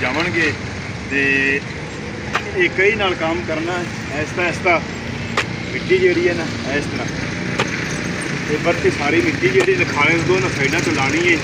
ਜਾਵਾਂਗੇ ਤੇ ਇਹ ਕਈ ਨਾਲ ਕੰਮ ਕਰਨਾ ਐਸਤਾ ਮਿੱਟੀ ਜਿਹੜੀ ਹੈ ਨਾ ਇਸ ਤਰ੍ਹਾਂ ਤੇ ਬਰਤੀ ਸਾਰੀ ਮਿੱਟੀ ਜਿਹੜੀ ਖਾਣੇ ਦੋਨੋਂ ਸਾਈਡਾਂ ਤੋਂ ਲਾਣੀ ਹੈ।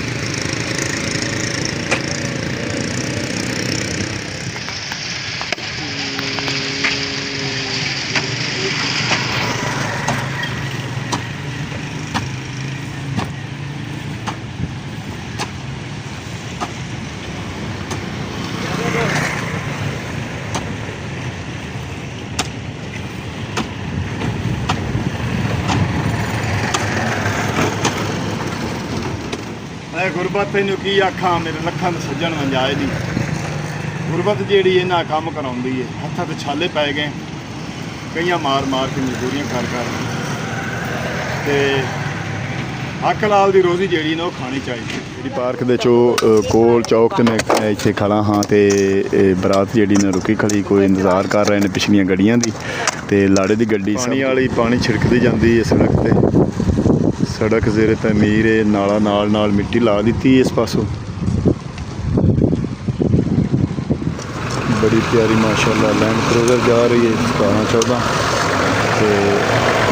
गुरबत इन की आखा मेरे लखा तो सज्जन वंजाए दी गुरबत जी इन्ना काम कराउंदी है। हत्थां ते छाले पै गए कई मार के मजदूरियां कर ते हक लाल दी रोज़ी जी ना खानी चाहिए। जी पार्क दे कोल चौक ते मैं इत्थे खड़ा हाँ ते बरात जी ना रुकी खड़ी कोई इंतज़ार कर रहे हैं पिछलियां गड्डियां दी ते लाड़े दी गड्डी पानी वाली पानी छिड़कदी जाती है सड़क ते सड़क ज़ेरे तमीर है नाला नाल मिट्टी ला दी इस पासों बड़ी प्यारी माशाल्लाह लैंड क्रूज़र जा रही है 17-14 ते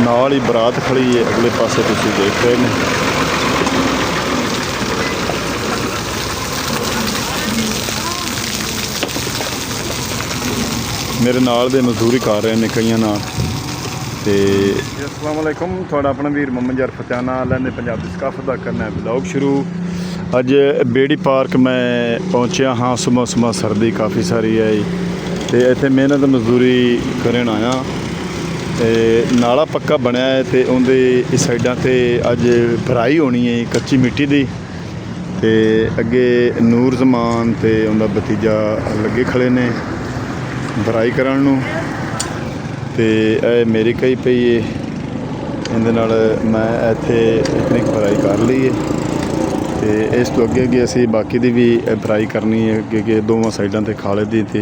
नाल ही बरात खड़ी है अगले पासे तुसीं देख रहे हैं। मेरे नाल दे मजदूरी कर रहे हैं कईयां नाल ते अस्सलाम वालेकुम थोड़ा अपना वीर मोहम्मद यार फतियाना लैंदे पंजाबी सकाफत का करना है ब्लॉग शुरू। अज बेड़ी पार्क मैं पहुँचा हाँ सुबह सर्दी काफ़ी सारी है तो इत्थे मेहनत मजदूरी करन आया ते नाला पक्का बनया है तो उनके इस साइडा ते अज भराई होनी है कच्ची मिट्टी दी ते अगे नूर जमान ते उनका भतीजा लगे खड़े ने भराई करन नूं ते मेरी कही पई है इहदे नाल मैं इत्थे इतनी भराई कर ली है तो इस तो अगे असी बाकी दी भी भराई करनी है अगे दोवां साइडां ते खाले दी ते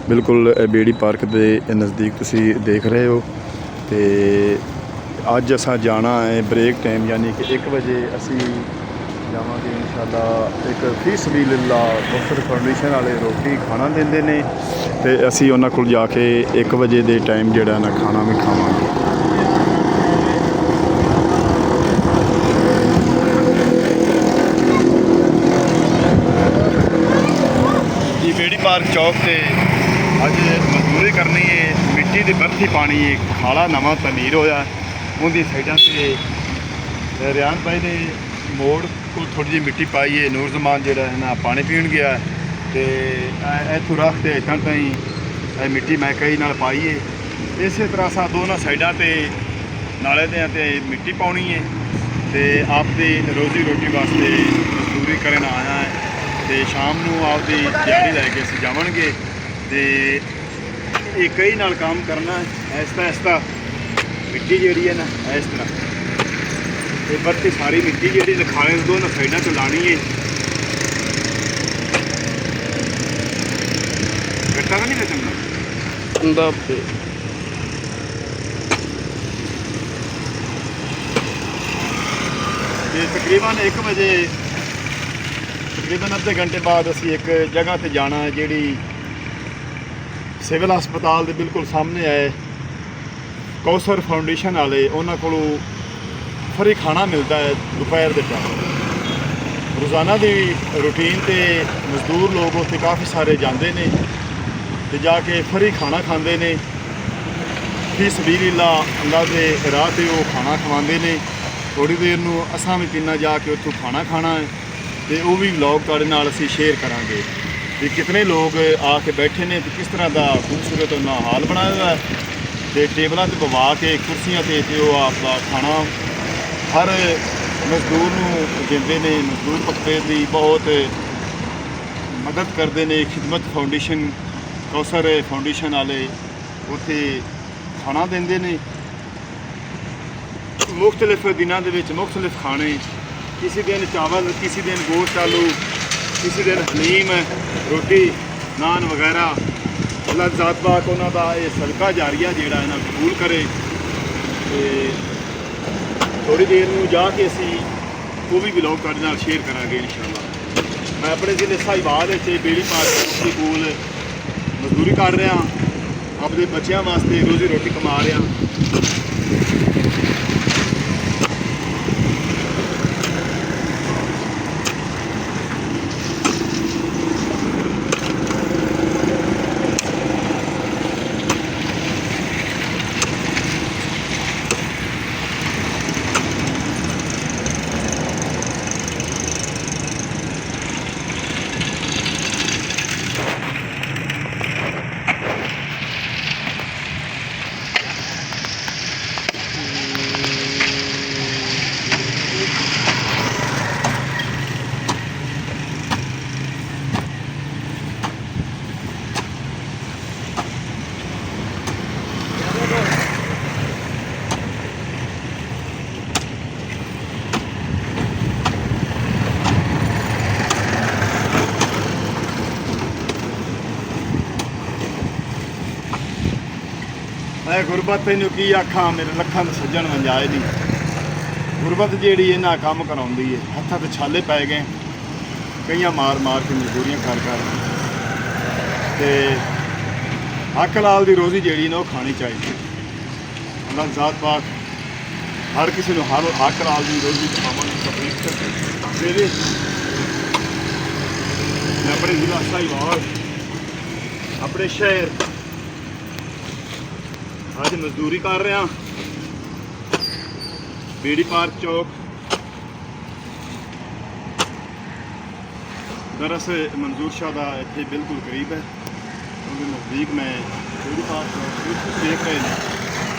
बिल्कुल बेड़ी पार्क के नज़दीक तुसी देख रहे हो। तो अज असां जाना है ब्रेक टाइम यानी कि 1 बजे असी जावांगे इंशाअल्लाह। एक फी सबीलिल्लाह कौसर फाउंडेशन वाले रोटी खाना देंदे ने ते असी उन्हां कोल जाके 1 बजे दे टाइम जिहड़ा ना खाना भी खावांगे। जी बेड़ी पार्क चौक से अज मजदूरी करनी है मिट्टी की बर्फी पानी है खाला नवा तमीर होया उनकी साइडा से रियान भाई ने मोड़ को थोड़ी जी मिट्टी पाई है नूर जमान जिहड़ा है ना पानी पीण गया तो इत्थों रख के इतना ताईं मिट्टी मैं कई नाल पाई है। इस तरह सा दोनों साइडा ते नाले दे ते मिट्टी पाउणी है तो आपकी रोज़ी रोटी वास्ते मजदूरी करन आया है तो शाम नूं आपकी दिहाड़ी लैके असीं जावांगे तो ये कई नाल काम करना ऐसता मिट्टी जिहड़ी है ना इस तरह ते बरती सारी मिट्टी जिहड़ी खाने दोनों साइडों तो लानी है। गट्टा तो नहीं बेचना ये तकरीबन 1 बजे तकरीबन अद्धे घंटे बाद असी एक जगह पर जाना है जी सिविल हस्पताल के बिल्कुल सामने है कौसर फाउंडेशन वाले उन्होंने को फ्री खाना मिलता है दोपहर के टाइम रोज़ाना की रूटीन ते मजदूर लोग उत्थे काफ़ी सारे जाते हैं तो जाके फ्री खाना खाते हैं फी सबीलिल्लाह अल्लाह के राह ते वो खाना खवाते हैं। थोड़ी देर नूं असां भी तिन्ना जाके उत्थों खाना खाना है तो वो भी व्लॉग तुहाडे नाल असीं शेयर करांगे कि कितने लोग आके बैठे ने तो किस तरह का खूबसूरत उन्होंने हाल बनाया हुआ है तो टेबलों से पवा के कुर्सियां ते वो आपका खाना हर मजदूर नूं दिंदे ने। मजदूर तबके की बहुत मदद करते हैं खिदमत फाउंडेशन कौसर फाउंडेशन वाले उत्थे खाना देंदे ने मुख्तलिफ दिनों के मुख्तलिफ खाने किसी दिन चावल किसी दिन गोश्त आलू किसी दिन हलीम रोटी नान वगैरह अल्लाह ज़ात पाक उन्हों का ये सदका जारिया जिहड़ा है ना कबूल करे। तो थोड़ी देर में जाके असी वो भी व्लॉग तुहाडे नाल शेयर करांगे इंशाअल्लाह। ਮੈਂ ਆਪਣੇ ਜ਼ਿਲ੍ਹੇ ਸਾਹੀਵਾਲ ਵਿੱਚ ਬੇੜੀ ਪਾਰਕ ਦੇ ਕੋਲ ਮਜ਼ਦੂਰੀ ਕਰ ਰਿਹਾ, ਆਪਣੇ ਬੱਚਿਆਂ ਵਾਸਤੇ ਰੋਜ਼ੀ ਰੋਟੀ ਕਮਾ ਰਿਹਾ। ਮੈਂ ਗੁਰਬਤ ਤੈਨੂੰ ਕੀ ਆਖਾਂ, ਮੇਰੇ ਲੱਖਾਂ ਦੇ ਸੱਜਣ ਵੰਜਾਏ ਦੀ ਗੁਰਬਤ ਜਿਹੜੀ ਇਹਨਾਂ ਕੰਮ ਕਰਾਉਂਦੀ ਹੈ। ਹੱਥਾਂ ਤੇ ਛਾਲੇ ਪੈ ਗਏ, ਕਈਆਂ ਮਾਰ ਮਾਰ ਕੇ ਮਜ਼ਦੂਰੀਆਂ ਕਰ ਤੇ ਹੱਕ ਲਾਲ ਦੀ ਰੋਜ਼ੀ ਜਿਹੜੀ ਨਾ ਉਹ ਖਾਣੀ ਚਾਹੀਦੀ। ਅੱਲਾਹ ਜ਼ਾਤ ਪਾਕ ਹਰ ਕਿਸੇ ਨੂੰ ਹਰ ਹੱਕ ਲਾਲ ਦੀ ਰੋਜ਼ੀ ਕਮਾਉਣ ਦੀ ਮੈਂ ਆਪਣੇ ਜ਼ਿਲ੍ਹਾ ਸਾਹੀਵਾਲ ਆਪਣੇ ਸ਼ਹਿਰ ਅੱਜ ਮਜ਼ਦੂਰੀ ਕਰ ਰਿਹਾ। ਬੇੜੀ ਪਾਰਕ ਚੌਕ ਦਰਅਸਲ ਮਨਜ਼ੂਰ ਸ਼ਾਹ ਦਾ ਇੱਥੇ ਬਿਲਕੁਲ ਕਰੀਬ ਹੈ। ਉਹਦੇ ਨਜ਼ਦੀਕ ਮੈਂ ਬੇੜੀ ਪਾਰਕ ਚੌਕ ਦੇਖ ਰਹੇ ਨੇ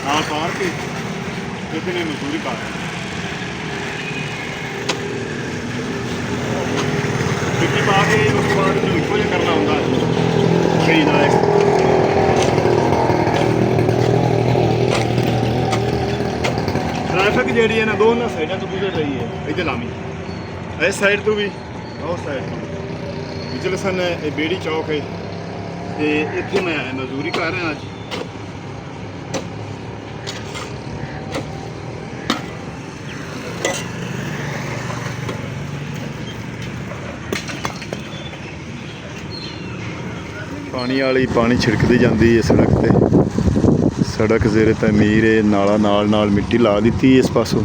ਨਾਲ ਪਾਰਕ ਇੱਥੇ ਨੇ ਮਜ਼ਦੂਰੀ ਕਰ ਰਹੇ। ਮਿੱਟੀ ਪਾ ਕੇ ਉਸ ਤੋਂ ਬਾਅਦ ਇਹਨੂੰ ਇੱਕੋ ਜਿਹਾ ਕਰਨਾ ਹੁੰਦਾ ਸਹੀ ਨਾਲ। ट्रैफिक जी है ना दोनों साइडों तो गुजर रही है, इधर लामी इस साइड तो भी उस साइड तो भी। पिछले सन बेड़ी चौक है तो इतने मैं मजदूरी कर रहा अज। पानी वाली पानी छिड़कती जाती है सड़क पर। सड़क ज़ेरे तमीर है, नाला नाल नाल मिट्टी ला दी इस पासों।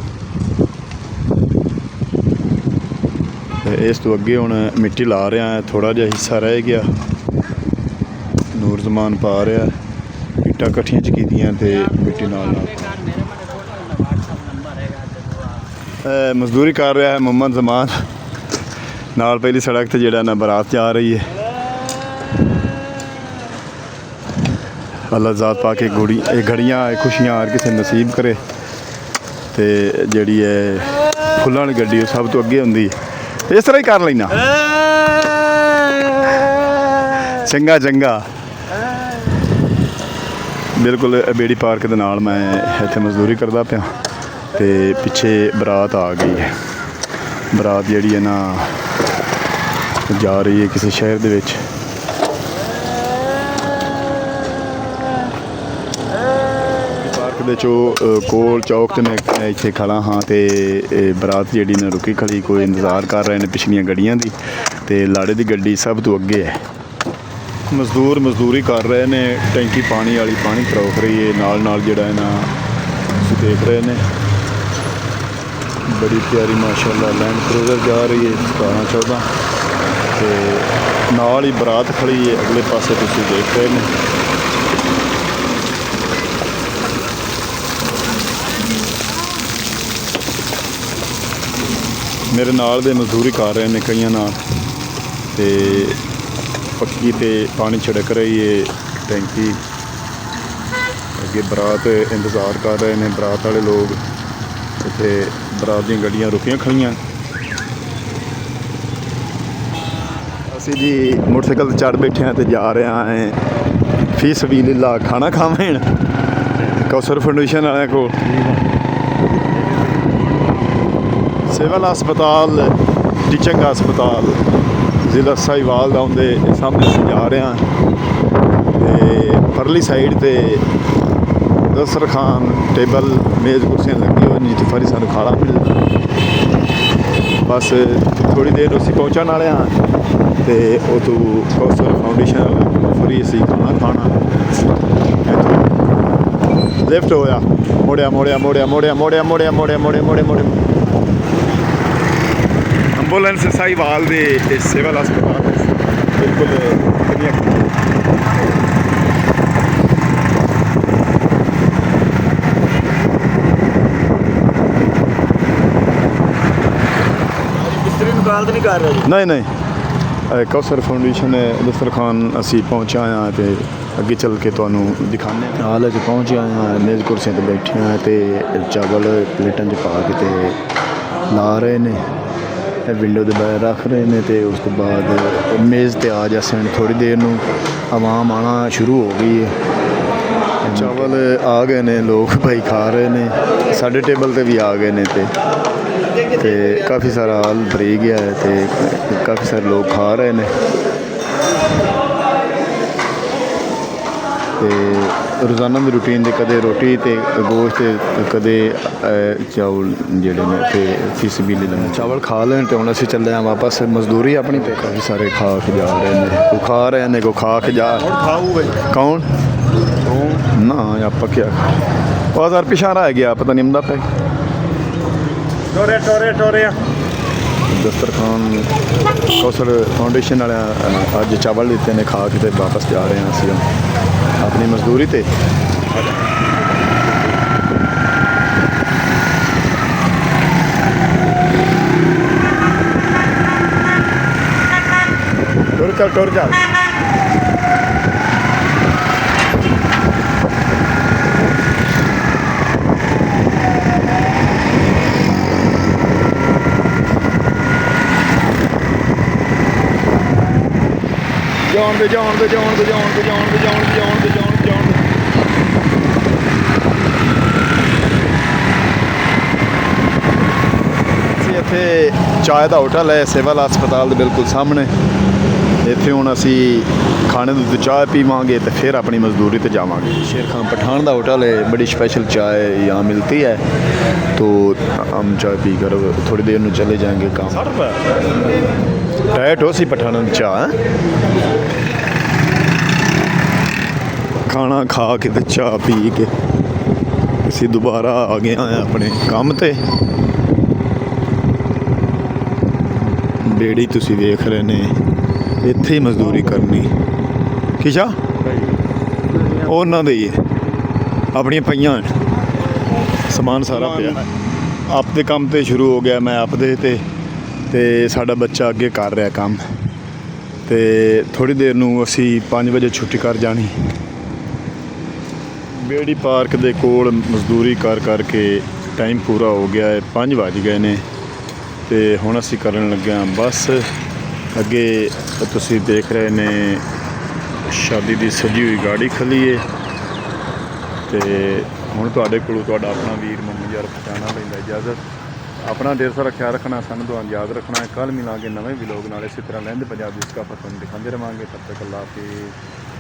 इस तो अगे हुण मिट्टी ला रहा है, थोड़ा जिहा हिस्सा रह गया। नूर जमान पा रहा इट्टां कट्ठियां कीतियां ते मिट्टी नाल मजदूरी कर रहा है मोहम्मद जमान नाल। पहली सड़क ते जिहड़ा ना बारात जा रही है। अल्लाह ज़ात पा के घड़ियाँ खुशियाँ हर किसी नसीब करे। तो जी है फुल्लां वाली गड्डी सब तो अगे होंगी। इस तरह ही कर लेना चंगा चंगा। बिल्कुल बेड़ी पार्क के नाल मैं इत्थे मजदूरी करदा पिया ते पिछे बरात आ गई है। बरात जी है ना जा रही है किसी शहर दे विच। दे कोल चौक ते मैं इत्थे खड़ा हाँ तो बरात जी ने रुकी खड़ी, कोई इंतज़ार कर रहे हैं पिछलियां गड्डियां दी ते लाड़े दी गड्डी सब तो अगे है। मजदूर मजदूरी कर रहे हैं, टैंकी पानी वाली पानी फरोख रही है नाल नाल जिहड़ा है ना देख रहे हैं। बड़ी प्यारी माशाअल्लाह लैंड क्रूज़र जा रही है 17-14 ते नाल ही बरात खड़ी है अगले पासे तुसीं देख रहे हैं। मेरे नाल दे मजदूरी कर रहे हैं कई नाल ते पक्की ते पानी छिड़क रही है टैंकी अगे। बरात इंतज़ार कर रहे हैं बरात वाले लोग। इत्थे बरात दी गड्डियां रुकियां खड़ियां। असी जी मोटरसाइकिल चढ़ बैठे हैं तो जा रहे हैं फी सबीलिल्लाह खाना खावें कौसर फाउंडेशन वाले को। सिविल हस्पताल टीचिंग हस्पताल जिला साहीवाल का उनके सामने से जा रहे हैं। परली साइड ते दस्तरखान टेबल मेज़ कुर्सियाँ लगी हुई जितने सारी सानू खाना मिलता। बस थोड़ी देर असीं पहुँचण वाले हाँ तो उतों कौसर फाउंडेशन फ्री असीं खाना खाना लिफ्ट होया मोड़िया मोड़िया मोड़िया मोड़िया मोड़िया मोड़िया मोड़िया मोड़िया मोड़िया मोड़िया एंबूलेंस साहिवाल दे सिविल अस्पताल बिल्कुल नहीं कर रहे नहीं नहीं कौसर फाउंडेशन दस्तरखान असी पहुँचे हाँ तो अगे चल के तुहानू दिखाने हाल अच पहुँचे हाँ मेज़ कुर्सियां ते बैठे हाँ तो चावल प्लेटां च पा के ला रहे ने विंडो के बाहर रख रहे हैं तो उस तो बाद मेज़ ते आ जासे थोड़ी देर नू आवाम आना शुरू हो गई है चावल आ गए ने लोग भाई खा रहे हैं साढ़े टेबल ते भी आ गए ने ते काफ़ी सारा हाल भरी गया है तो काफ़ी सारे लोग खा रहे हैं तो रोज़ाना की रूटीन दे कदे रोटी ते गोश्त कदे चावल जेडे ने ते फीसबीली लंघ चावल खा लें तो हम असीं चलते हैं वापस मजदूरी अपनी पे काफ़ी सारे खा के जा रहे हैं कोई खा रहे हैं कोई खा के जा कौन ना आप क्या बाजार पिछा रह गया पता नहीं हमदा पे टोरे टोरे टोरे दस्तरखान कौसर फाउंडेशन वाले अज चावल दिते ने खा के वापस जा रहे हैं असीं अपनी मजदूरी ते टुर चल जान दे जान दे जान दे जान दे जान दे जान दे जान दे जान दे जान दे इत्थे चाय का होटल है सिविल अस्पताल के बिल्कुल सामने इत्थे हुण असी खाने दूध चाय पीवांगे तो फिर अपनी मजदूरी ते जावांगे शेर खान पठान का होटल है बड़ी स्पेशल चाय यहाँ मिलती है तो हम चाय पी कर थोड़ी देर में चले जाएंगे काम टाइट हो सी पठान चाह खाना खा के तो चाह पी के असी दोबारा आ गए हैं अपने काम ते बेड़ी तुसी देख रहे ने इत्थे ही मजदूरी करनी किशा उन्होंने दे अपनी पईयां समान सारा पिया आपदे काम ते शुरू हो गया मैं आपदे ते साडा बच्चा अगे कर रहा काम ते थोड़ी देर नू असी 5 बजे छुट्टी कर जानी बेड़ी पार्क दे कोल मजदूरी कर के टाइम पूरा हो गया है 5 बज गए ने ते हुण असी करन लगे हां बस अगे तुसी देख रहे ने शादी दी सजी हुई गाड़ी खली है ते हुण तुहाडे कोलों तुहाडा अपना वीर मोहम्मद यार फटाना लैंदा इजाजत अपना ढेर सारा ख्याल रखना सानू तो याद रखना है कल मिलांगे नवे व्लॉग नाल इसी तरह लहंदे पंजाब दी सकाफत तुहानूं दिखांदे रहांगे तब तक अल्लाह हाफिज़।